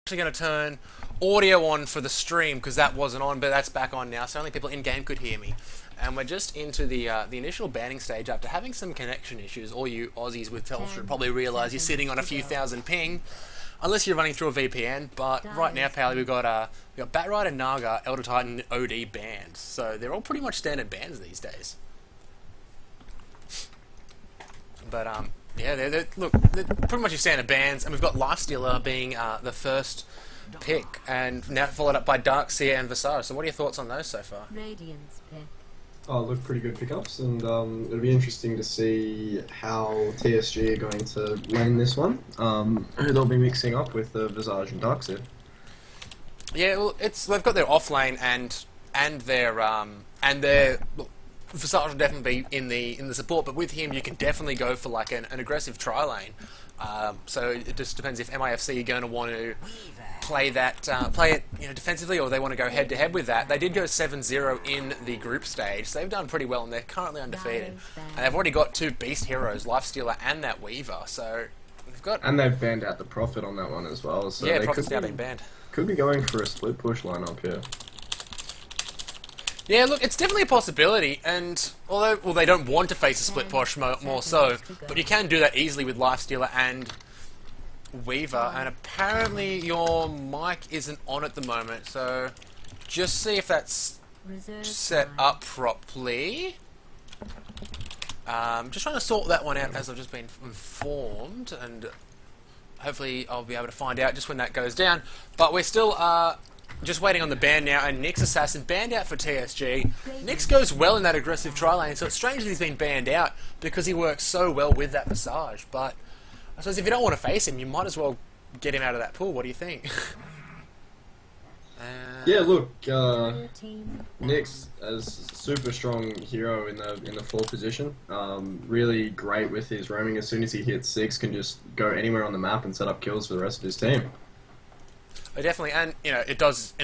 Actually going to turn audio on for the stream because that wasn't on, but that's back on now, so only people in game could hear me. And we're just into the initial banning stage after having some connection issues. All you Aussies with Telstra probably realise you're sitting on a few thousand ping, unless you're running through a VPN. But right now, Pally, we've got Batrider, Naga, Elder Titan, OD banned, so they're all pretty much standard bans these days. But yeah, they're pretty much your standard bans, and we've got Lifestealer being the first pick, and now followed up by Darkseer and Visage. So what are your thoughts on those so far? Radiance pick. Oh, look, pretty good pickups, and it'll be interesting to see how TSG are going to lane this one. Who they'll be mixing up with Visage and Darkseer. Yeah, well, they've got their off lane and their Visage will definitely be in the support, but with him you can definitely go for like an aggressive tri lane. So it just depends if MIFC are going to want to play it defensively, or they want to go head to head with that. They did go 7-0 in the group stage, so they've done pretty well, and they're currently undefeated. And they've already got two beast heroes, Lifestealer and that Weaver. So they've banned out the Prophet on that one as well. So yeah, they Prophet's now been banned. Could be going for a split push lineup here. Yeah, look, it's definitely a possibility, and although they don't want to face a split push more so, but you can do that easily with Lifestealer and Weaver, and apparently your mic isn't on at the moment, so just see if that's set up properly. Just trying to sort that one out as I've just been informed, and hopefully I'll be able to find out just when that goes down, but we're still just waiting on the ban now, and Nyx Assassin banned out for TSG. Nyx goes well in that aggressive tri lane, so it's strange that he's been banned out because he works so well with that Visage. But I suppose if you don't want to face him, you might as well get him out of that pool. What do you think? Yeah, look, Nyx as a super strong hero in the 4 position. Really great with his roaming. As soon as he hits 6, can just go anywhere on the map and set up kills for the rest of his team. Definitely, and it does.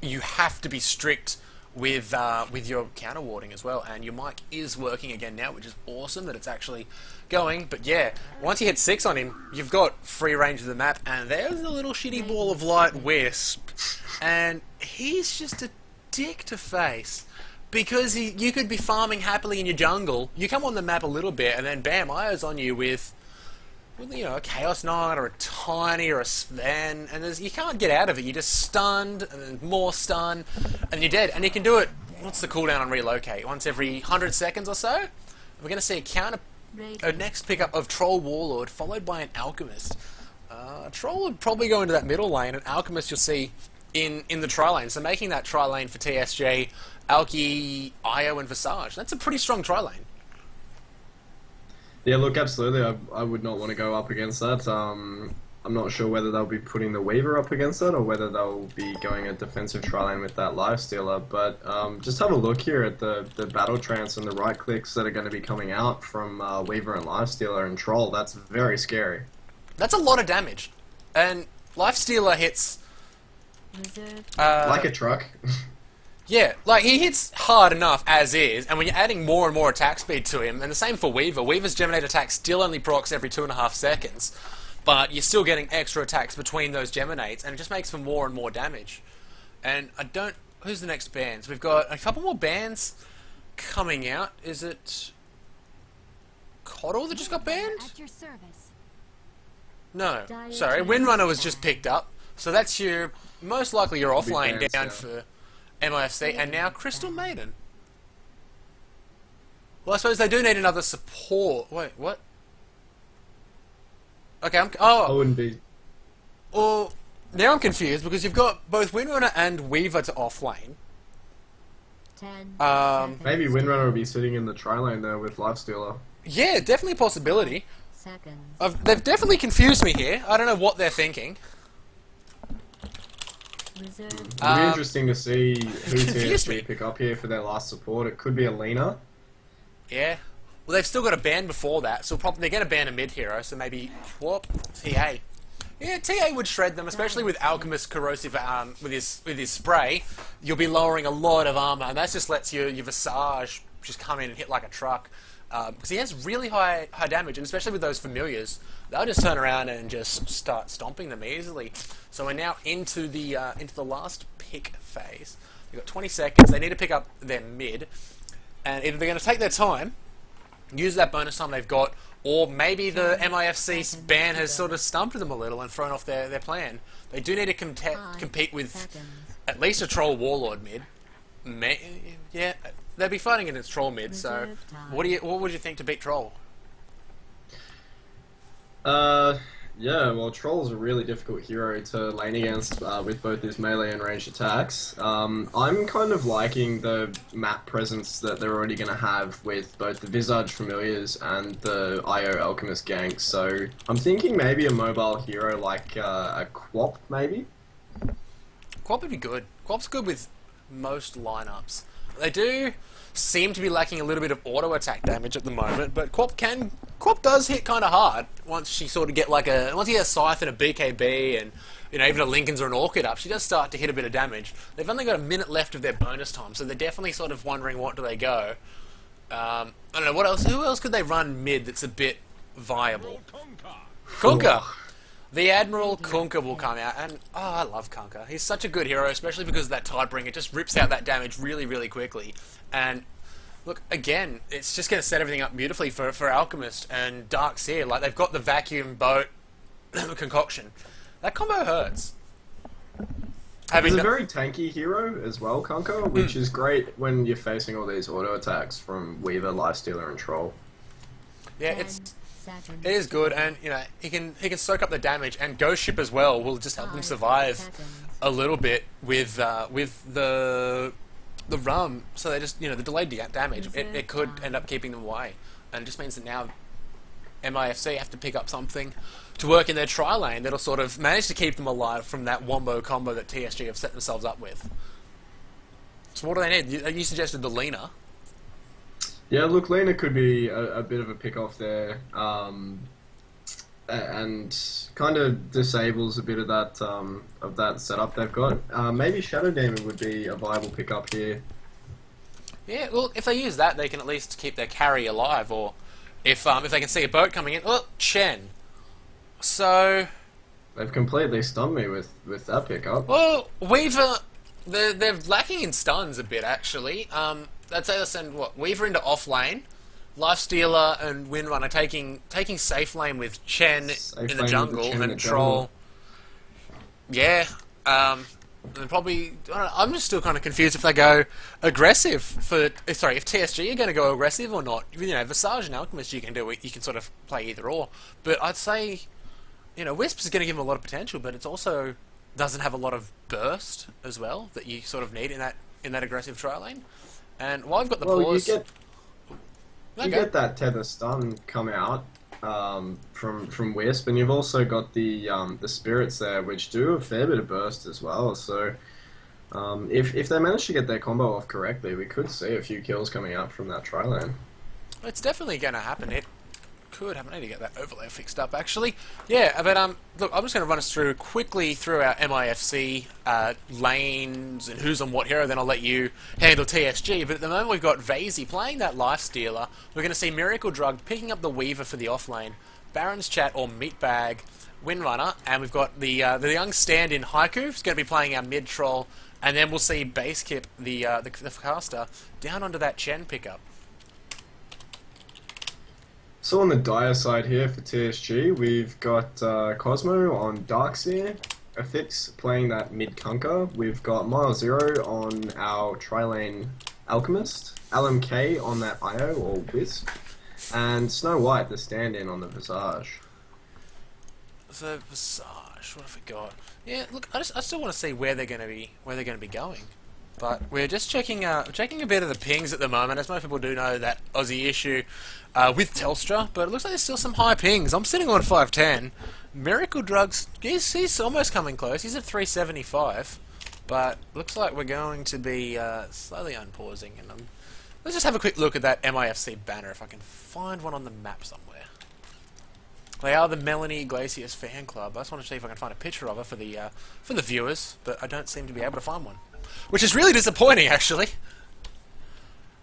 You have to be strict with your counter warding as well, and your mic is working again now, which is awesome that it's actually going. But yeah, once you hit 6 on him, you've got free range of the map, and there's a little shitty ball of light wisp, and he's just a dick to face. Because you could be farming happily in your jungle, you come on the map a little bit, and then bam, Io's on you with a Chaos Knight or a Tiny or a Sven, and you can't get out of it. You're just stunned, and then more stun, and you're dead. And you can do it, what's the cooldown on relocate? Once every 100 seconds or so? We're going to see a next pickup of Troll Warlord, followed by an Alchemist. Troll would probably go into that middle lane, and Alchemist you'll see in the tri lane. So making that tri lane for TSJ, Alki, Io, and Visage. That's a pretty strong tri lane. Yeah, look, absolutely. I would not want to go up against that. I'm not sure whether they'll be putting the Weaver up against that, or whether they'll be going a defensive tri-lane with that Lifestealer. But just have a look here at the battle trance and the right clicks that are going to be coming out from Weaver and Lifestealer and Troll. That's very scary. That's a lot of damage. And Lifestealer hits like a truck. Yeah, like, he hits hard enough as is, and when you're adding more and more attack speed to him, and the same for Weaver. Weaver's Geminate attack still only procs every 2.5 seconds, but you're still getting extra attacks between those Geminates, and it just makes for more and more damage. And who's the next bans? We've got a couple more bans coming out. Is it Coddle that just got banned? At your service. No, sorry, Windrunner was just picked up, so that's most likely your offlane down for MIFC, and now Crystal Maiden. Well, I suppose they do need another support. Wait, what? Okay, I wouldn't be. Well, now I'm confused because you've got both Windrunner and Weaver to offlane. Maybe Windrunner will be sitting in the tri-lane there with Lifestealer. Yeah, definitely a possibility. They've definitely confused me here. I don't know what they're thinking. It'll be interesting to see who TSG pick up here for their last support. It could be Alina. Yeah. Well, they've still got a ban before that, so they're going to ban a mid hero, so maybe TA. Yeah, TA would shred them, especially with Alchemist Corrosive with his spray. You'll be lowering a lot of armor, and that just lets your Visage just come in and hit like a truck. Because he has really high damage, and especially with those familiars, they'll just turn around and just start stomping them easily. So we're now into the last pick phase. They've got 20 seconds. They need to pick up their mid, and either they're going to take their time, use that bonus time they've got, or maybe the MIFC ban has sort of stumped them a little and thrown off their plan. They do need to compete with at least a Troll Warlord mid. Yeah, they'll be fighting against Troll mid, so what would you think to beat Troll? Yeah, well, Troll's a really difficult hero to lane against with both his melee and ranged attacks. I'm kind of liking the map presence that they're already going to have with both the Visage Familiars and the IO Alchemist ganks, so I'm thinking maybe a mobile hero like a Quap, maybe? Quap would be good. Quap's good with most lineups. They do seem to be lacking a little bit of auto attack damage at the moment, but Quap does hit kind of hard once you sort of get once you get a Scythe and a BKB and even a Lincoln's or an Orchid up, she does start to hit a bit of damage. They've only got a minute left of their bonus time, so they're definitely sort of wondering what do they go. I don't know what else. Who else could they run mid that's a bit viable? Kunkka. The Admiral Kunkka will come out, and I love Kunkka. He's such a good hero, especially because of that Tidebringer. It just rips out that damage really, really quickly. And look, again, it's just going to set everything up beautifully for Alchemist and Darkseer. Like, they've got the Vacuum Boat concoction. That combo hurts. He's a very tanky hero as well, Kunkka, which is great when you're facing all these auto attacks from Weaver, Lifestealer, and Troll. Yeah, it is good, and he can soak up the damage, and Ghost Ship as well will just help him survive a little bit with the rum. So they just the delayed damage. It could end up keeping them away, and it just means that now MIFC have to pick up something to work in their tri lane that'll sort of manage to keep them alive from that wombo combo that TSG have set themselves up with. So what do they need? You suggested the Lina. Yeah, look, Lina could be a bit of a pick-off there, and kind of disables a bit of that setup they've got. Maybe Shadow Demon would be a viable pick-up here. Yeah, well, if they use that, they can at least keep their carry alive, or if they can see a boat coming in. Oh, Chen. So they've completely stunned me with that pickup. Well, Weaver, they're lacking in stuns a bit, actually. I'd say they'll send Weaver into off lane, Lifestealer and Windrunner taking safe lane with Chen in the jungle and Troll. Yeah, and probably I'm just still kind of confused if they go aggressive if TSG are going to go aggressive or not. Visage and Alchemist you can sort of play either or, but I'd say Wisp is going to give them a lot of potential, but it's also doesn't have a lot of burst as well that you sort of need in that aggressive tri lane. And while I've got the pause, you get that tether stun come out from Wisp, and you've also got the spirits there, which do a fair bit of burst as well. So if they manage to get their combo off correctly, we could see a few kills coming out from that tri lane. It's definitely going to happen. It could happen. I need to get that overlay fixed up, actually. Yeah, but look, I'm just going to run us quickly through our MIFC lanes and who's on what hero, then I'll let you handle TSG. But at the moment we've got Vazy playing that Lifestealer. We're going to see Miracle Drug picking up the Weaver for the off lane, Baron's Chat or Meatbag, Windrunner, and we've got the young stand-in Haiku, who's going to be playing our mid-troll, and then we'll see Basekip, the caster, down onto that Chen pickup. So on the dire side here for TSG, we've got Cosmo on Darkseer, Affix playing that mid Kunkka. We've got Mile Zero on our tri-lane Alchemist, LMK on that IO or Wisp, and Snow White, the stand-in on the Visage. The Visage, what have we got? Yeah, look, I still want to see where they're going to be going. But we're just checking a bit of the pings at the moment, as most people do know that Aussie issue with Telstra, but it looks like there's still some high pings. I'm sitting on 510. Miracle Drugs, he's almost coming close. He's at 375, but looks like we're going to be slowly unpausing. And let's just have a quick look at that MIFC banner, if I can find one on the map somewhere. They are the Melanie Iglesias fan club. I just want to see if I can find a picture of her for the viewers, but I don't seem to be able to find one. Which is really disappointing, actually.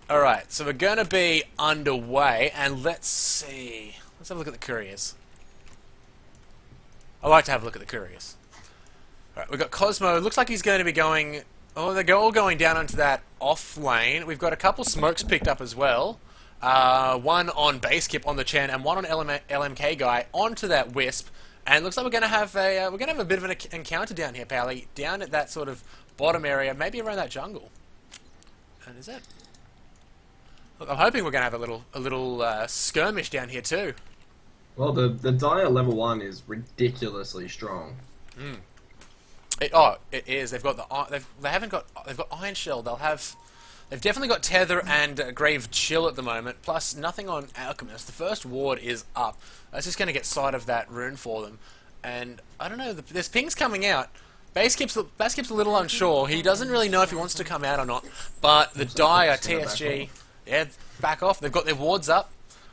Alright, so we're going to be underway, and let's see. Let's have a look at the couriers. I like to have a look at the couriers. Alright, we've got Cosmo. Looks like he's going to be going... Oh, they're all going down onto that off lane. We've got a couple smokes picked up as well. One on Basekip on the Chen, and one on LMK guy onto that Wisp. And it looks like we're going to have a bit of an encounter down here, Pally. Down at that sort of bottom area, maybe around that jungle. And is that... Look, I'm hoping we're going to have a little skirmish down here too. Well, the Dire level 1 is ridiculously strong. Mm. It is. They've got they've got Iron Shell. They've definitely got Tether and Grave Chill at the moment. Plus nothing on Alchemist. The first ward is up. That's just going to get sight of that rune for them. And I don't know. There's pings coming out. Basekip's a little unsure. He doesn't really know if he wants to come out or not. But the Dire TSG, yeah, back off. They've got their wards up.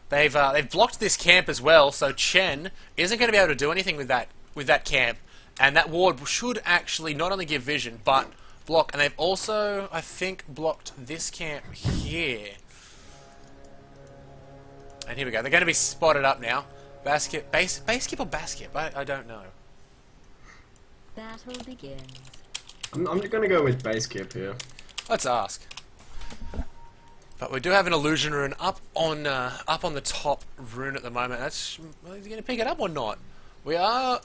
They've blocked this camp as well. So Chen isn't going to be able to do anything with that camp. And that ward should actually not only give vision, but block. And they've also, I think, blocked this camp here. And here we go. They're going to be spotted up now. Basekip or Baskip? I don't know. Battle begins. I'm going to go with Basekip here. Let's ask. But we do have an illusion rune up on the top rune at the moment. Well, is he going to pick it up or not? We are...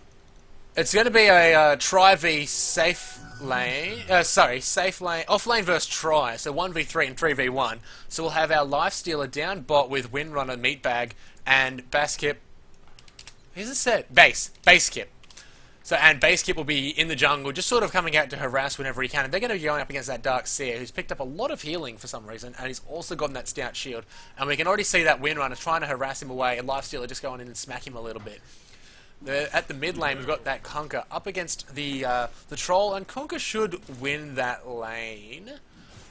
It's going to be a try v safe lane. Safe lane, off lane versus try. So 1v3 and 3v1. So we'll have our Lifestealer down bot with Windrunner, Meatbag, and Basekip. Here's a set Basekip. So and Basekip will be in the jungle, just sort of coming out to harass whenever he can. And they're going to be going up against that Dark Seer, who's picked up a lot of healing for some reason, and he's also gotten that Stout Shield. And we can already see that Windrunner trying to harass him away, and Lifestealer just going in and smack him a little bit. At the mid lane, we've got that Kunkka up against the Troll, and Kunkka should win that lane,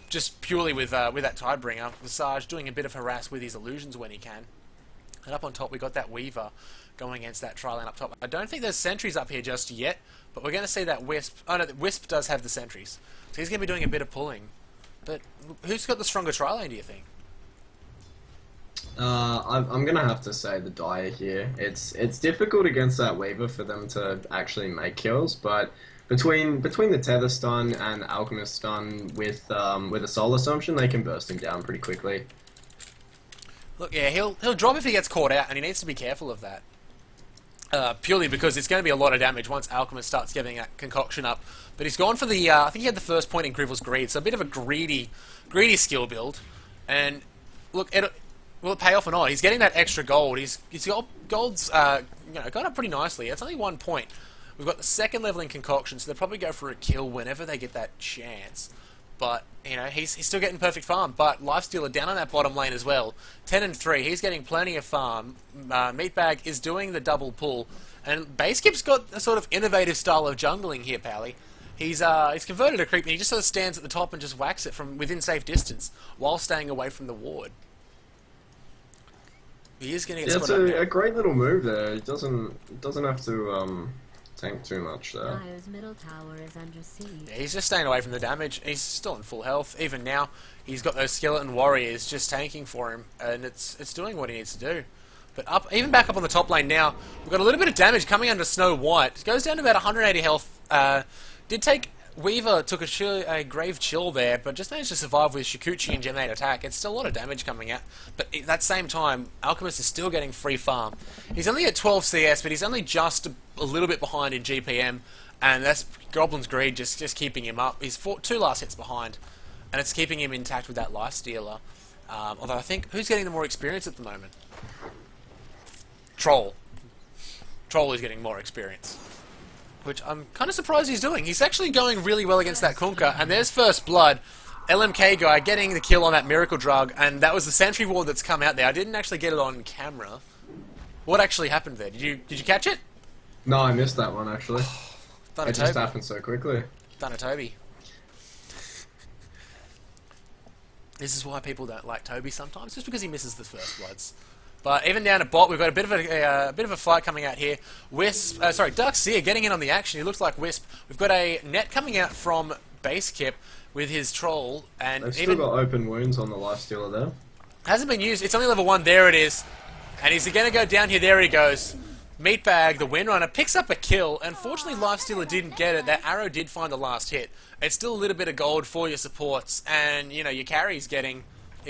just purely with that Tidebringer. Visage doing a bit of harass with his illusions when he can. And up on top, we got that Weaver going against that Tri lane up top. I don't think there's sentries up here just yet, but we're going to see that Wisp. Oh no, the Wisp does have the sentries, so he's going to be doing a bit of pulling. But who's got the stronger Tri lane, do you think? I'm gonna have to say the Dire here. It's difficult against that Weaver for them to actually make kills, but between the Tether stun and Alchemist stun with a Soul Assumption, they can burst him down pretty quickly. Look, yeah, he'll drop if he gets caught out, and he needs to be careful of that. Purely because it's going to be a lot of damage once Alchemist starts getting that concoction up. But he's gone for the I think he had the first point in Grivel's Greed, so a bit of a greedy skill build. And look, will it pay off or not? He's getting that extra gold. He's got gold's gone up pretty nicely. It's only 1 point. We've got the second level in concoction, so they'll probably go for a kill whenever they get that chance. But you know, he's still getting perfect farm. But Lifestealer down on that bottom lane as well. 10 and 3. He's getting plenty of farm. Meatbag is doing the double pull, and Basekip's got a sort of innovative style of jungling here, Pally. He's converted a creep, and he just sort of stands at the top and just whacks it from within safe distance while staying away from the ward. He is going to get spotted. It's a great little move there. He doesn't have to tank too much there. Dire's middle tower is under siege. Yeah, he's just staying away from the damage. He's still in full health. Even now, he's got those skeleton warriors just tanking for him, and it's doing what he needs to do. But even back up on the top lane now, we've got a little bit of damage coming under Snow White. It goes down to about 180 health. Did take Weaver took a grave chill there, but just managed to survive with Shikuchi and Gem 8 attack. It's still a lot of damage coming out, but at that same time, Alchemist is still getting free farm. He's only at 12 CS, but he's only just a little bit behind in GPM, and that's Goblin's Greed just keeping him up. He's 2 last hits behind, and it's keeping him intact with that Lifestealer. Although I think, who's getting the more experience at the moment? Troll. Troll is getting more experience, which I'm kind of surprised he's doing. He's actually going really well against that Kunkka, and there's first blood. LMK guy getting the kill on that Miracle Drug, and that was the sentry ward that's come out there. I didn't actually get it on camera. What actually happened there? Did you catch it? No, I missed that one actually. It just happened so quickly. Done Toby. This is why people don't like Toby sometimes, just because he misses the first bloods. But even down at bot, we've got a bit of a fight coming out here. Dark Seer getting in on the action. He looks like Wisp. We've got a net coming out from Basekip with his troll, and they've still got open wounds on the Lifestealer there. Hasn't been used. It's only level 1. There it is, and he's going to go down here. There he goes. Meatbag, the Windrunner, picks up a kill. Unfortunately, Lifestealer didn't get it. That arrow did find the last hit. It's still a little bit of gold for your supports, and you know your carry's he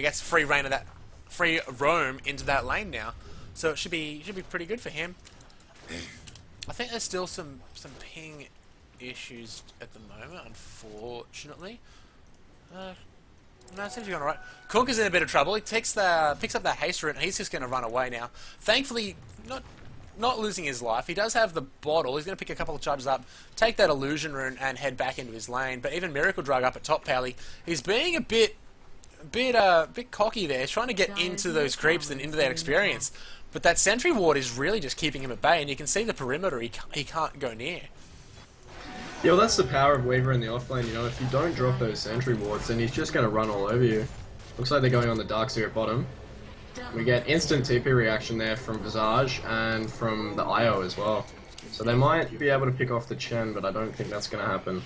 gets free reign of that, free roam into that lane now. So it should be pretty good for him. I think there's still some ping issues at the moment, unfortunately. No, it seems to be alright. Cook is in a bit of trouble. He picks up that haste route, and he's just going to run away now. Thankfully, not losing his life. He does have the bottle. He's going to pick a couple of charges up, take that illusion rune, and head back into his lane. But even Miracle Drug up at top, Pally, he's being a bit cocky there. He's trying to get into those creeps and into that experience. But that sentry ward is really just keeping him at bay, and you can see the perimeter he can't go near. Yeah, well, that's the power of Weaver in the offlane. You know, if you don't drop those sentry wards, then he's just going to run all over you. Looks like they're going on the Darkseer at bottom. We get instant TP reaction there from Visage and from the IO as well. So they might be able to pick off the Chen, but I don't think that's going to happen.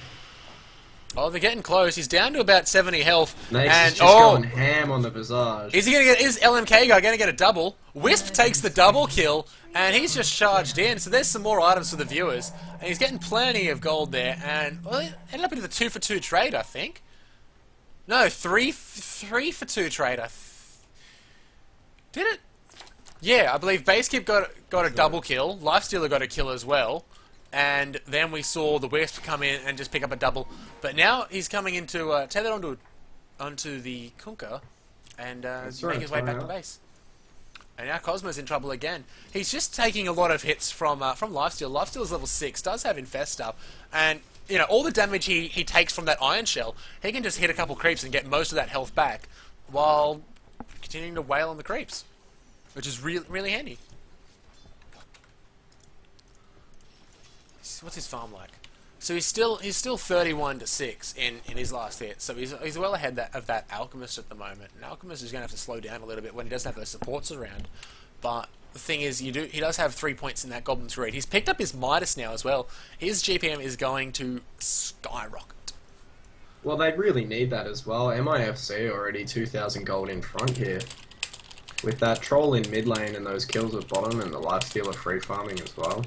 Oh, they're getting close. He's down to about 70 health. Nace and is just going ham on the Visage. Is LMK guy going to get a double? Wisp takes the double kill, and he's just charged in. So there's some more items for the viewers. And he's getting plenty of gold there. And well, it ended up with a 2-for-2 trade, I think. No, 3-for-2 trade. Did it? Yeah, I believe Basekip got a double kill. Lifestealer got a kill as well. And then we saw the Wisp come in and just pick up a double. But now he's coming into tethered onto the Kunkka and making his way back to base. And now Cosmo's in trouble again. He's just taking a lot of hits from Lifesteal. Lifesteal's level 6, does have Infest up, and you know all the damage he takes from that Iron Shell, he can just hit a couple creeps and get most of that health back, while continuing to wail on the creeps, which is really handy. What's his farm like? So he's still 31-6 in his last hit. So he's well ahead of that Alchemist at the moment. And Alchemist is going to have to slow down a little bit when he doesn't have those supports around. But the thing is, he does have 3 points in that Goblin's Reed. He's picked up his Midas now as well. His GPM is going to skyrocket. Well, they really need that as well. MIFC already 2,000 gold in front here. With that troll in mid lane and those kills at bottom and the Lifestealer free farming as well.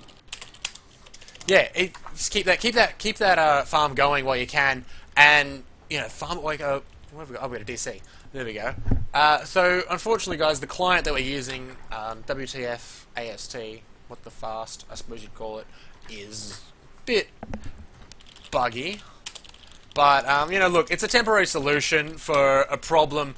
Yeah, just keep that farm going while you can, and you know farm it like a. Where have we got? Oh, we got a DC. There we go. So unfortunately, guys, the client that we're using, WTF AST, what the fast, I suppose you'd call it, is a bit buggy. But you know, look, it's a temporary solution for a problem.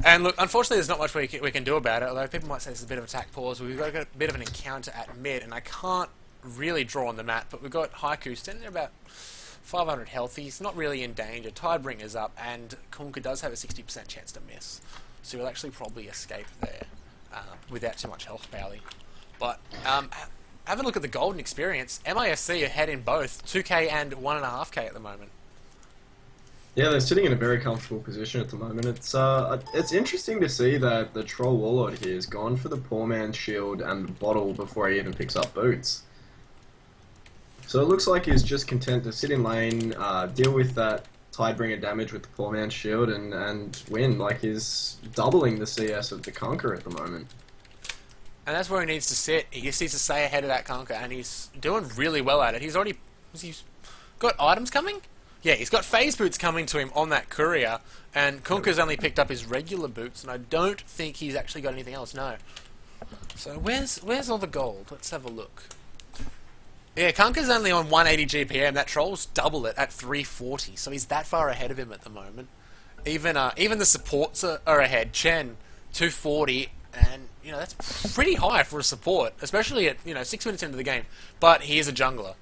And look, unfortunately, there's not much we can do about it. Although people might say this is a bit of attack pause, we've got a bit of an encounter at mid, and I can't really draw on the map, but we've got Haiku standing there about 500 health. He's not really in danger. Tidebringer's up, and Kunkka does have a 60% chance to miss, so he'll actually probably escape there without too much health barely. But have a look at the golden experience. MIFC ahead in both 2k and 1.5k at the moment. Yeah, they're sitting in a very comfortable position at the moment. It's interesting to see that the Troll Warlord here has gone for the Poor Man's Shield and the bottle before he even picks up boots. So it looks like he's just content to sit in lane, deal with that Tidebringer damage with the Poor Man's Shield and win. Like, he's doubling the CS of the Conqueror at the moment. And that's where he needs to sit. He just needs to stay ahead of that Conqueror, and he's doing really well at it. He's got items coming? Yeah, he's got phase boots coming to him on that courier, and Kunkka's only picked up his regular boots, and I don't think he's actually got anything else, no. So where's all the gold? Let's have a look. Yeah, Kunkka's only on 180 GPM. That Troll's double it at 340, so he's that far ahead of him at the moment. Even the supports are ahead. Chen, 240, and you know that's pretty high for a support, especially at 6 minutes into the game. But he is a jungler,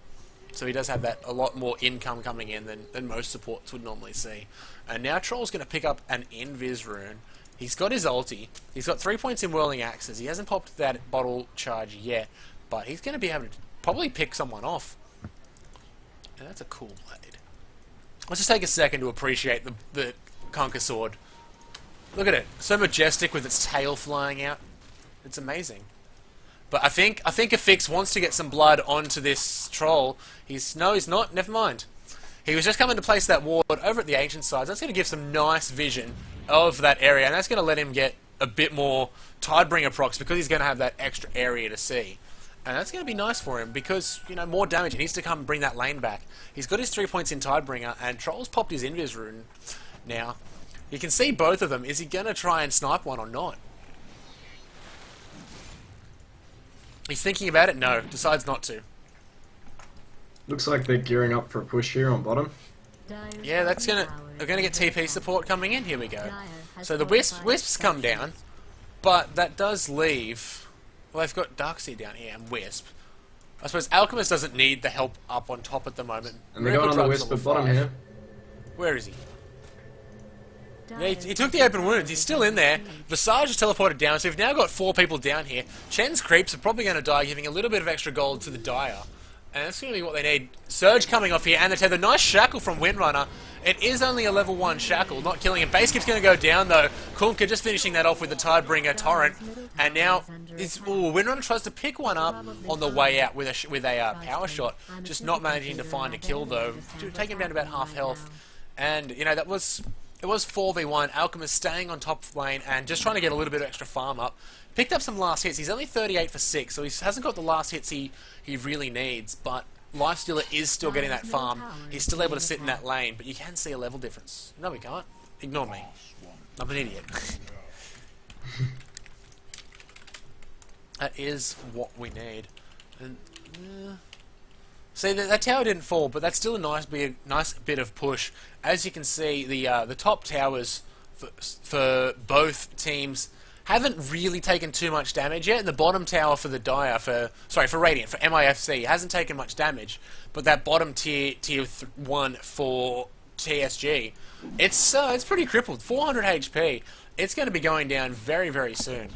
so he does have that a lot more income coming in than most supports would normally see. And now Troll's going to pick up an Invis rune. He's got his ulti. He's got 3 points in Whirling Axes. He hasn't popped that bottle charge yet, but he's going to be able to probably pick someone off. And that's a cool blade. Let's just take a second to appreciate the Conquer Sword. Look at it. So majestic with its tail flying out. It's amazing. But I think Afix wants to get some blood onto this Troll. No, he's not. Never mind. He was just coming to place that ward over at the Ancient Sides. That's going to give some nice vision of that area, and that's going to let him get a bit more Tidebringer procs because he's going to have that extra area to see. And that's going to be nice for him because, you know, more damage. He needs to come and bring that lane back. He's got his 3 points in Tidebringer, and Troll's popped his Invis rune. Now, you can see both of them. Is he going to try and snipe one or not? He's thinking about it? No. Decides not to. Looks like they're gearing up for a push here on bottom. Yeah, that's going to... We're going to get TP support coming in. Here we go. So the Wisps come down, but that does leave... Well, they've got Darkseer down here and Wisp. I suppose Alchemist doesn't need the help up on top at the moment. And they're going on the Wisp at bottom here. Where is he? Yeah, he took the open wounds. He's still in there. Visage is teleported down, so we've now got 4 people down here. Chen's creeps are probably going to die, giving a little bit of extra gold to the Dire. And that's going to be what they need. Surge coming off here, and they have a nice shackle from Windrunner. It is only a level 1 shackle, not killing him. Base Skip's going to go down, though. Kunkka just finishing that off with the Tidebringer Torrent. And now, Windrunner tries to pick one up on the way out with a power shot. Just not managing to find a kill, though. Take him down to about half health. And, you know, it was 4v1. Alchemist staying on top lane and just trying to get a little bit of extra farm up. Picked up some last hits. He's only 38 for 6, so he hasn't got the last hits he really needs, but Lifestealer is still getting that farm. He's still able to sit in that lane, but you can see a level difference. No, we can't. Ignore me. I'm an idiot. That is what we need. And, see, that tower didn't fall, but that's still a nice bit of push. As you can see, the top towers for both teams haven't really taken too much damage yet. And the bottom tower for the Dire, for Radiant, for MIFC, hasn't taken much damage. But that bottom tier 1 for TSG, it's pretty crippled. 400 HP. It's going to be going down very, very soon.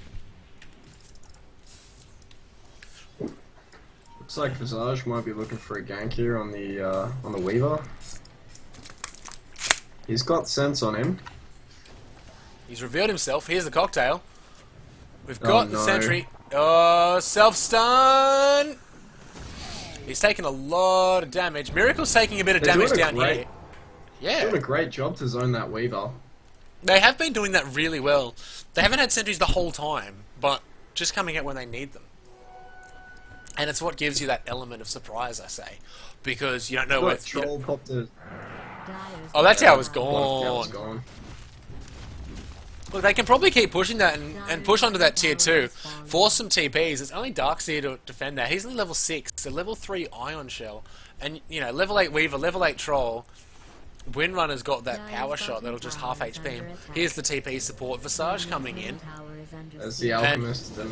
Looks like Visage might be looking for a gank here on the Weaver. He's got sense on him. He's revealed himself. Here's the cocktail. We've got the sentry. Oh, self-stun! He's taking a lot of damage. Miracle's taking a bit of damage down here. Yeah. Doing a great job to zone that Weaver. They have been doing that really well. They haven't had sentries the whole time, but just coming out when they need them. And it's what gives you that element of surprise, I say. Because you don't know what... Troll popped a... Oh, that tower's gone. Look, they can probably keep pushing that and push onto that tier 2. Force some TPs. It's only Darkseer to defend that. He's only level 6. It's a level 3 Ion Shell. And, you know, level 8 Weaver, level 8 Troll. Windrunner's got that power shot that'll just half HP him. Here's the TP support. Visage coming in. As the Alchemist and...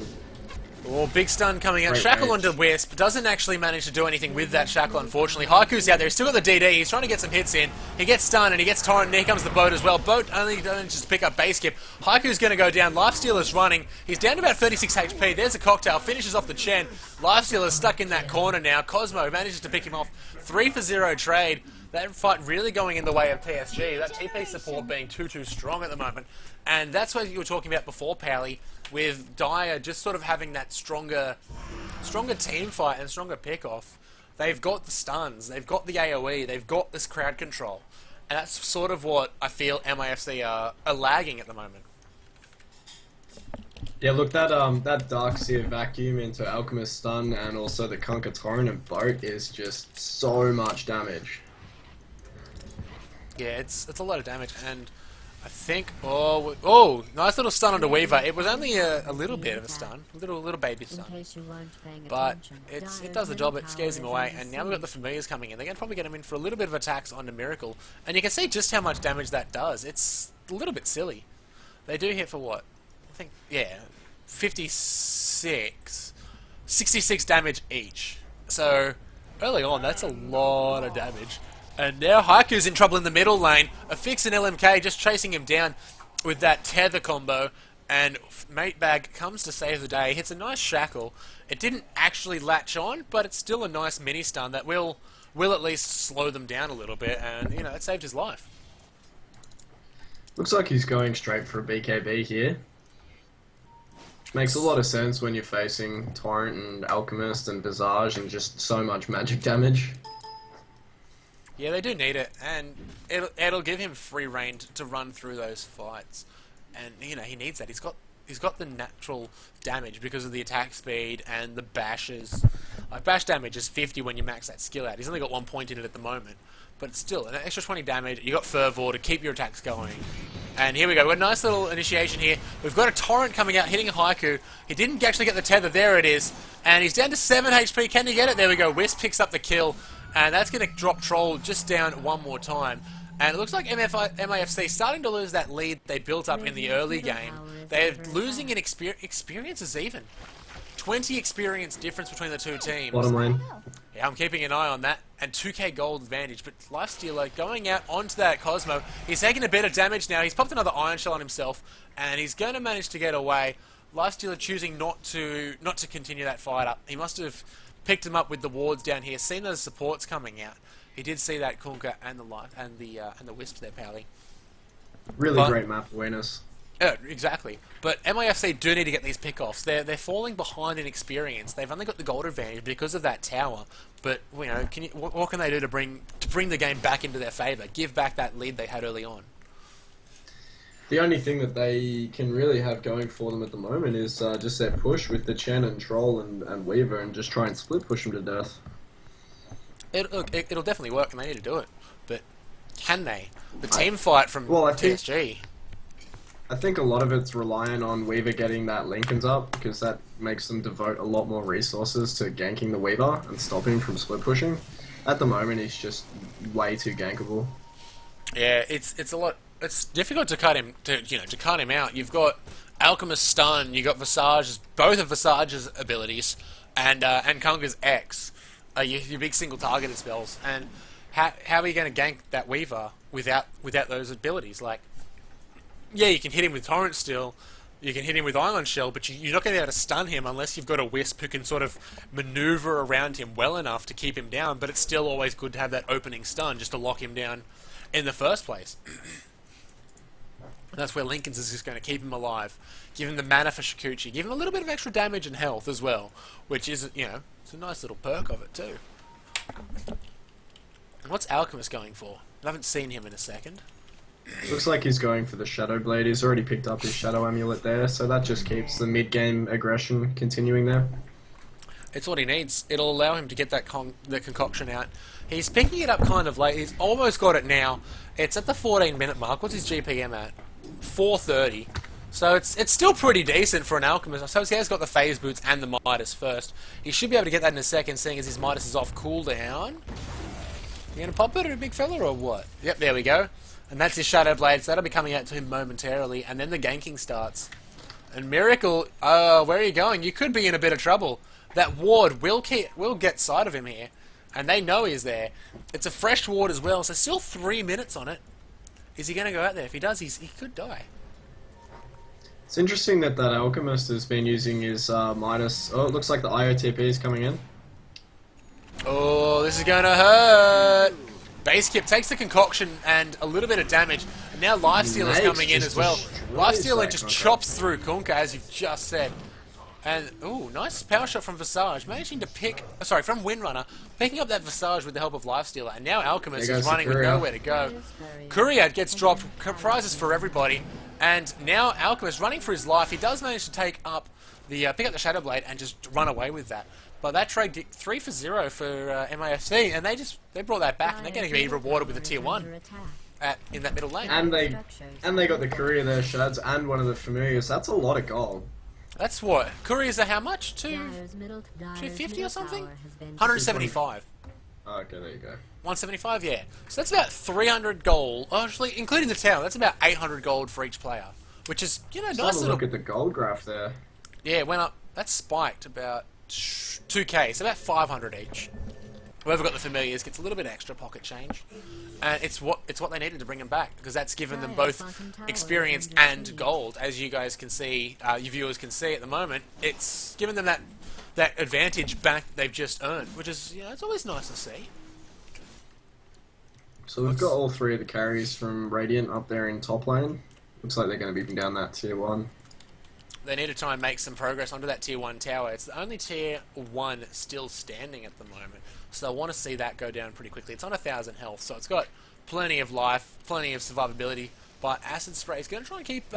Oh, big stun coming out. Great Shackle range. onto Wisp. Doesn't actually manage to do anything with that Shackle, unfortunately. Haiku's out there. He's still got the DD. He's trying to get some hits in. He gets stunned and he gets Torrent. And here comes the boat as well. Boat only manages to pick up base skip. Haiku's going to go down. Lifestealer's running. He's down to about 36 HP. There's a cocktail. Finishes off the Chen. Lifestealer's stuck in that corner now. Cosmo manages to pick him off. 3 for 0 trade. That fight really going in the way of TSG. That TP support being too strong at the moment. And that's what you were talking about before, Pally, with Dire just sort of having that stronger team fight and stronger pick-off. They've got the stuns, they've got the AoE, they've got this crowd control. And that's sort of what I feel MIFC are lagging at the moment. Yeah, look, that Darkseer vacuum into Alchemist stun and also the Kunkka Torrent and Boat is just so much damage. Yeah, it's a lot of damage, and I think... Oh, nice little stun onto Weaver. It was only a little bit of a stun, a little baby stun. But it does the job, it scares him away, and now we've got the Familiars coming in. They're going to probably get him in for a little bit of attacks onto Miracle, and you can see just how much damage that does. It's a little bit silly. They do hit for what? I think, yeah, 66 damage each. So, early on, that's a lot of damage. And now Haiku's in trouble in the middle lane. A Fix and LMK just chasing him down with that tether combo. And Matebag comes to save the day. Hits a nice shackle. It didn't actually latch on, but it's still a nice mini stun that will at least slow them down a little bit. And, you know, it saved his life. Looks like he's going straight for a BKB here. Which makes a lot of sense when you're facing Torrent and Alchemist and Visage and just so much magic damage. Yeah, they do need it, and it'll give him free rein to run through those fights. And, you know, he needs that. He's got he's got the natural damage because of the attack speed and the bashes. Like bash damage is 50 when you max that skill out. He's only got 1 point in it at the moment, but still an extra 20 damage. You got Fervor to keep your attacks going. And here we go. We've got a nice little initiation here. We've got a torrent coming out, hitting a Haiku. He didn't actually get the tether. There it is. And he's down to 7 HP. Can he get it? There we go. Wisp picks up the kill. And that's going to drop Troll just down one more time. And it looks like MIFC starting to lose that lead they built up in the early game. They're losing in experiences even. 20 experience difference between the two teams. Bottom lane. Yeah, I'm keeping an eye on that. And 2k gold advantage. But Lifestealer going out onto that Cosmo. He's taking a bit of damage now. He's popped another Iron Shell on himself. And he's going to manage to get away. Lifestealer choosing not to continue that fight up. He must have picked him up with the wards down here. Seen those supports coming out. He did see that Kunkka and the Wisps there, Pally. Really great map awareness. Yeah, exactly. But MIFC do need to get these pickoffs. They're falling behind in experience. They've only got the gold advantage because of that tower. But you know, what can they do to bring the game back into their favour? Give back that lead they had early on. The only thing that they can really have going for them at the moment is just their push with the Chen and Troll and Weaver, and just try and split push them to death. It'll definitely work, and they need to do it. But can they? The team fight from TSG. I think a lot of it's reliant on Weaver getting that Lincoln's up, because that makes them devote a lot more resources to ganking the Weaver and stopping him from split pushing. At the moment, he's just way too gankable. Yeah, it's a lot. It's difficult to cut him cut him out. You've got Alchemist Stun, you got Visage's, both of Visage's abilities, and Kunka's X, your big single targeted spells. And how are you going to gank that Weaver without those abilities? Like, yeah, you can hit him with Torrent still, you can hit him with Ion Shell, but you're not going to be able to stun him unless you've got a Wisp who can sort of maneuver around him well enough to keep him down. But it's still always good to have that opening stun just to lock him down in the first place. That's where Lincoln's is just going to keep him alive, give him the mana for Shikuchi, give him a little bit of extra damage and health as well, which is, you know, it's a nice little perk of it too. What's Alchemist going for? I haven't seen him in a second. Looks like he's going for the Shadow Blade. He's already picked up his Shadow Amulet there, so that just keeps the mid-game aggression continuing there. It's what he needs. It'll allow him to get that the concoction out. He's picking it up kind of late. He's almost got it now. It's at the 14-minute mark. What's his GPM at? 430. So it's still pretty decent for an Alchemist. I suppose he has got the Phase Boots and the Midas first. He should be able to get that in a second, seeing as his Midas is off cooldown. You gonna pop it at a big fella or what? Yep, there we go. And that's his Shadow Blade, so that'll be coming out to him momentarily, and then the ganking starts. And Miracle, where are you going? You could be in a bit of trouble. That ward will get sight of him here, and they know he's there. It's a fresh ward as well, so still 3 minutes on it. Is he going to go out there? If he does, he could die. It's interesting that Alchemist has been using his Midas. Oh, it looks like the IOTP is coming in. Oh, this is going to hurt. Base Kip takes the concoction and a little bit of damage. And now Lifestealer's coming in as well. Lifestealer just chops through Kunkka, as you've just said. And, ooh, nice power shot from Visage, managing to from Windrunner, picking up that Visage with the help of Lifestealer. And now Alchemist is running with nowhere to go. Courier gets dropped, prizes for everybody. And now Alchemist running for his life. He does manage to pick up the Shadow Blade and just run away with that. But that trade did 3 for 0 for MIFC, and they brought that back, and they're going to be rewarded with a tier 1 in that middle lane. And they got the Courier there, Shads, and one of the Familiars. That's a lot of gold. That's what? Couriers are how much? 250 or something? 175. Oh, okay, there you go. 175, yeah. So that's about 300 gold. Oh, actually, including the tower, that's about 800 gold for each player. Which is, you know, nice little... Look at the gold graph there. Yeah, it went up. That spiked about 2k, so about 500 each. Whoever got the Familiars gets a little bit extra pocket change. And it's what they needed to bring them back, because that's given them both experience and gold, as you guys can see, your viewers can see at the moment. It's given them that advantage back they've just earned, which is, you know, it's always nice to see. So we've got all 3 of the carries from Radiant up there in top lane. Looks like they're going to be down that tier 1. They need to try and make some progress onto that tier 1 tower. It's the only tier 1 still standing at the moment, so I want to see that go down pretty quickly. It's on 1,000 health, so it's got plenty of life, plenty of survivability But Acid Spray is going to try and keep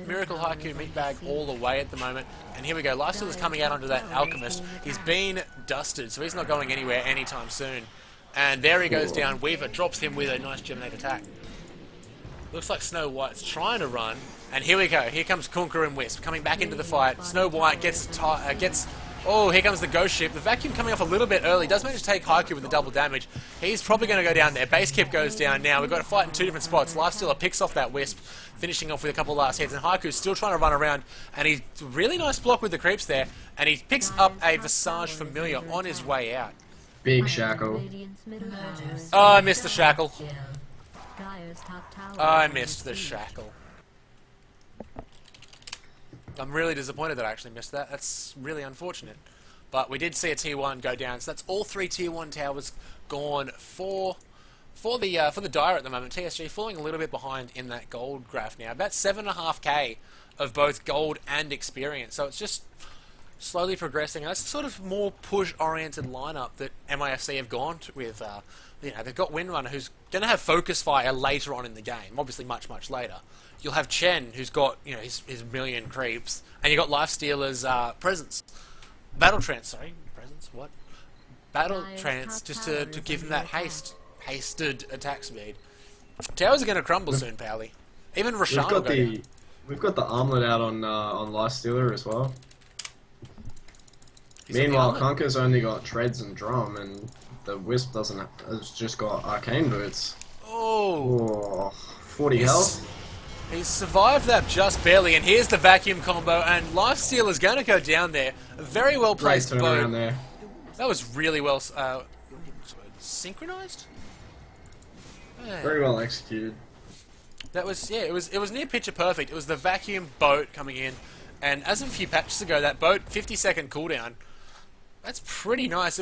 Miracle Haiku Meatbag all away at the moment. And here we go. Lifesteal is coming out onto that Alchemist. He's been dusted, so he's not going anywhere anytime soon. And there he goes down. Weaver drops him with a nice Geminate attack. Looks like Snow White's trying to run. And here we go. Here comes Kunker and Wisp coming back into the fight. Snow White gets... Oh, here comes the Ghost Ship. The Vacuum coming off a little bit early. Does manage to take Haiku with the double damage. He's probably going to go down there. Base Kip goes down now. We've got to fight in two different spots. Lifestealer picks off that Wisp, finishing off with a couple last hits. And Haiku's still trying to run around. And he's really nice block with the creeps there. And he picks up a Visage Familiar on his way out. Big Shackle. Oh, I missed the Shackle. Oh, I missed the Shackle. I'm really disappointed that I actually missed that. That's really unfortunate. But we did see a tier 1 go down, so that's all 3 tier 1 towers gone for the Dire at the moment. TSG falling a little bit behind in that gold graph now. About 7.5k of both gold and experience. So it's just slowly progressing. And that's the sort of more push-oriented lineup that MIFC have gone with. They've got Windrunner, who's going to have Focus Fire later on in the game, obviously much, much later. You'll have Chen, who's got his million creeps, and you've got Lifestealer's Presence. Battle Trance, what? Battle Trance, just to give him that hasted attack speed. Towers are going to crumble soon, Pally. Even Roshan will go down. We've got the armlet out on Lifestealer as well. Meanwhile, Conker's only got Treads and Drum, and the Wisp has just got Arcane Boots. Oh! 40 health. He's survived that just barely, and here's the Vacuum combo, and Lifestealer's going to go down there. A very well placed boat. There. That was really well synchronized. Very well executed. That was it was near picture perfect. It was the Vacuum boat coming in, and as of a few patches ago, that boat 50-second cooldown. That's pretty nice.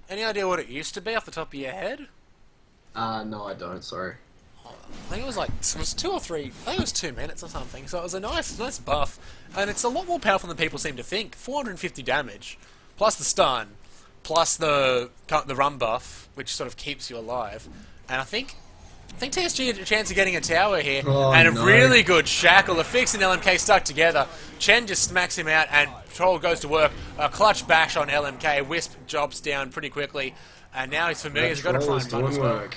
Any idea what it used to be off the top of your head? No, I don't. Sorry. I think it was 2 or 3. I think it was 2 minutes or something. So it was a nice buff, and it's a lot more powerful than people seem to think. 450 damage, plus the stun, plus the run buff, which sort of keeps you alive. And I think TSG had a chance of getting a tower here, and a really good Shackle. The Fix and LMK stuck together. Chen just smacks him out, and Troll goes to work. A clutch bash on LMK. Wisp drops down pretty quickly, and now he's familiar. He's got to try and run as well.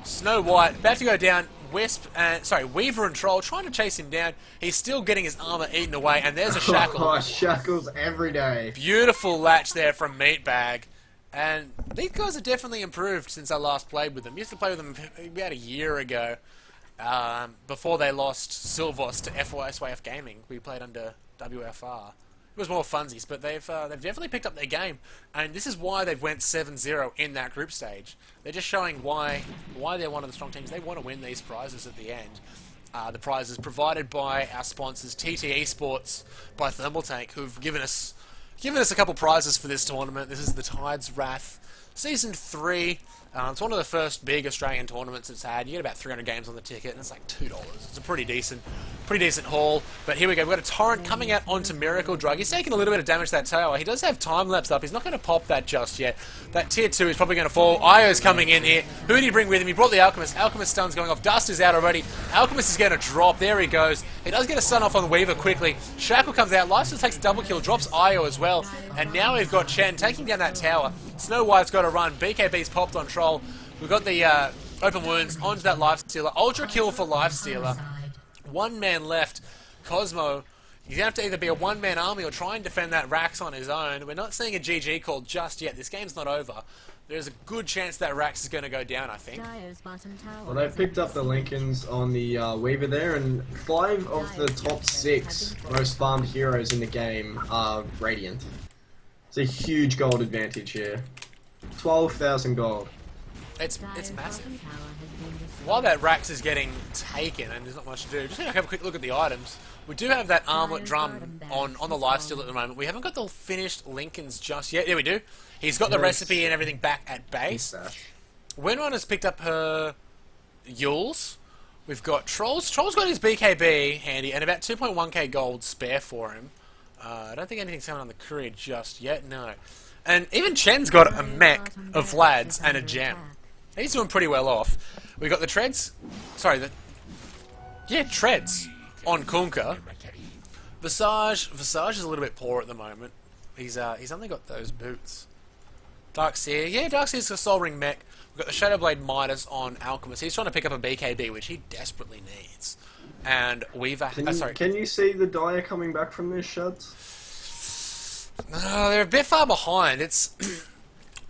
Snow White about to go down. Weaver and Troll trying to chase him down. He's still getting his armor eaten away, and there's a Shackle. Oh, Shackles every day. Beautiful latch there from Meatbag. And these guys have definitely improved since I last played with them. Used to play with them about a year ago, before they lost Silvos to SYF Gaming. We played under WFR. It was more funsies, but they've definitely picked up their game, and this is why they've went 7-0 in that group stage. They're just showing why they're one of the strong teams. They want to win these prizes at the end. The prizes provided by our sponsors, TT Esports by Thermal Tank, who've given us a couple prizes for this tournament. This is the Tides Wrath Season 3. It's one of the first big Australian tournaments it's had. You get about 300 games on the ticket, and it's like $2. It's a pretty decent haul. But here we go. We've got a Torrent coming out onto Miracle Drug. He's taking a little bit of damage to that tower. He does have time lapse up. He's not going to pop that just yet. That tier 2 is probably going to fall. Io's coming in here. Who did he bring with him? He brought the Alchemist. Alchemist stun's going off. Dust is out already. Alchemist is going to drop. There he goes. He does get a stun off on Weaver quickly. Shackle comes out. Lifesteal takes a double kill. Drops Io as well. And now we've got Chen taking down that tower. Snow White's got to run. BKB's popped on Troll. We've got the open wounds onto that Lifestealer. Ultra kill for Lifestealer. 1 man left. Cosmo, he's going to have to either be a 1-man army or try and defend that Rax on his own. We're not seeing a GG called just yet. This game's not over. There's a good chance that Rax is going to go down, I think. Well, they've picked up the Lincolns on the Weaver there, and 5 of the top 6 most farmed heroes in the game are Radiant. It's a huge gold advantage here. 12,000 gold. It's massive. While that Rax is getting taken and there's not much to do, just going to have a quick look at the items. We do have that armlet drum on the lifesteal at the moment. We haven't got the finished Lincolns just yet. Yeah, we do. He's got the recipe and everything back at base. Windrunner's picked up her Yules. We've got Trolls. Troll's got his BKB handy and about 2.1k gold spare for him. I don't think anything's coming on the courier just yet, no. And even Chen's got a mech of Vlads and a gem. He's doing pretty well off. We've got the Treads. Sorry, Yeah, treads on Kunkka. Visage is a little bit poor at the moment. He's only got those boots. Darkseer, yeah, Darkseer's a Soul Ring mech. We've got the Shadowblade Midas on Alchemist. He's trying to pick up a BKB, which he desperately needs. And Weaver... Can you see the Dire coming back from this, Shads? They're a bit far behind. It's...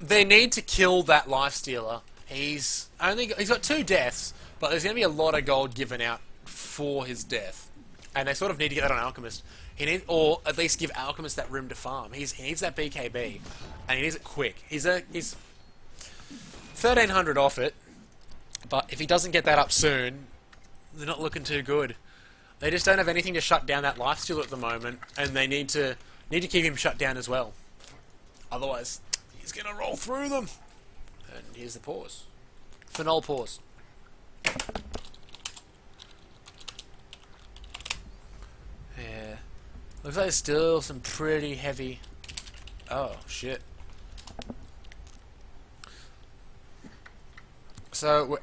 they need to kill that Lifestealer. He's got 2 deaths, but there's going to be a lot of gold given out for his death. And they sort of need to get that on Alchemist. Or at least give Alchemist that room to farm. He needs that BKB, and he needs it quick. He's 1300 off it, but if he doesn't get that up soon, they're not looking too good. They just don't have anything to shut down that lifesteal at the moment, and they need to keep him shut down as well. Otherwise, he's gonna roll through them. And here's the pause. Phenol pause. Yeah. Looks like there's still some pretty heavy... Oh, shit. So, we're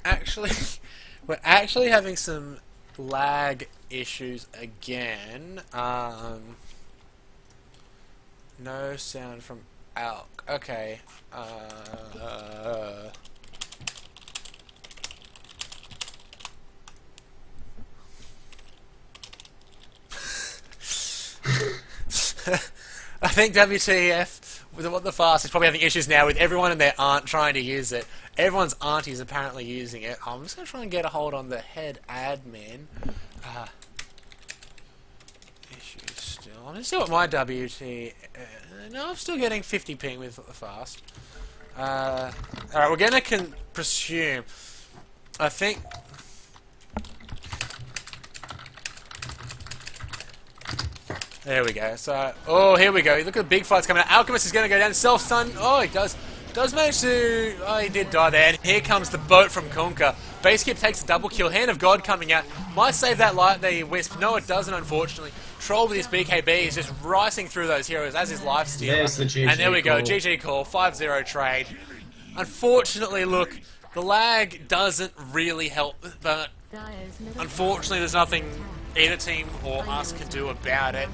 actually having some lag issues again. No sound from Alk. Okay. I think WTF with the fast is probably having issues now with everyone and their aunt trying to use it. Everyone's auntie is apparently using it. I'm just going to try and get a hold on the head admin. Issues still. I'm going to see what my WT... no, I'm still getting 50 ping with the fast. Alright, we're going to presume... I think... There we go. So, oh, here we go. Look at the big fights coming out. Alchemist is going to go down. Self-stun. Oh, he does manage to... Oh, he did die there. And here comes the boat from Kunkka. Base Kip takes a double kill. Hand of God coming out. Might save that light, the Wisp. No, it doesn't, unfortunately. Troll with his BKB is just ricing through those heroes as his lifestealer. There's the GG and there we go. call. GG call. 5-0 trade. Unfortunately, look, the lag doesn't really help. But unfortunately, there's nothing either team or us can do about it.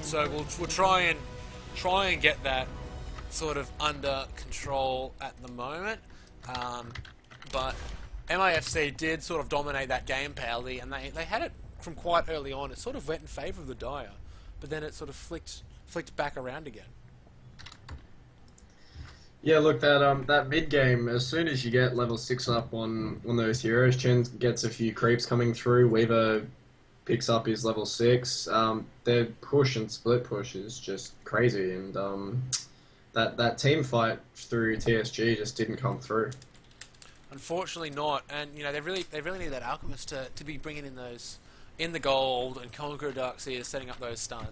So we'll try and get that sort of under control at the moment. But MIFC did sort of dominate that game, Pally, and they had it from quite early on. It sort of went in favour of the Dire, but then it sort of flicked back around again. Yeah, look, that mid game, as soon as you get level 6 up on those heroes, Chen gets a few creeps coming through, Weaver picks up his level 6, their push and split push is just crazy, and that team fight through TSG just didn't come through. Unfortunately not, and you know they really need that Alchemist to be bringing in the gold, and Conqueror Darkseer setting up those stuns.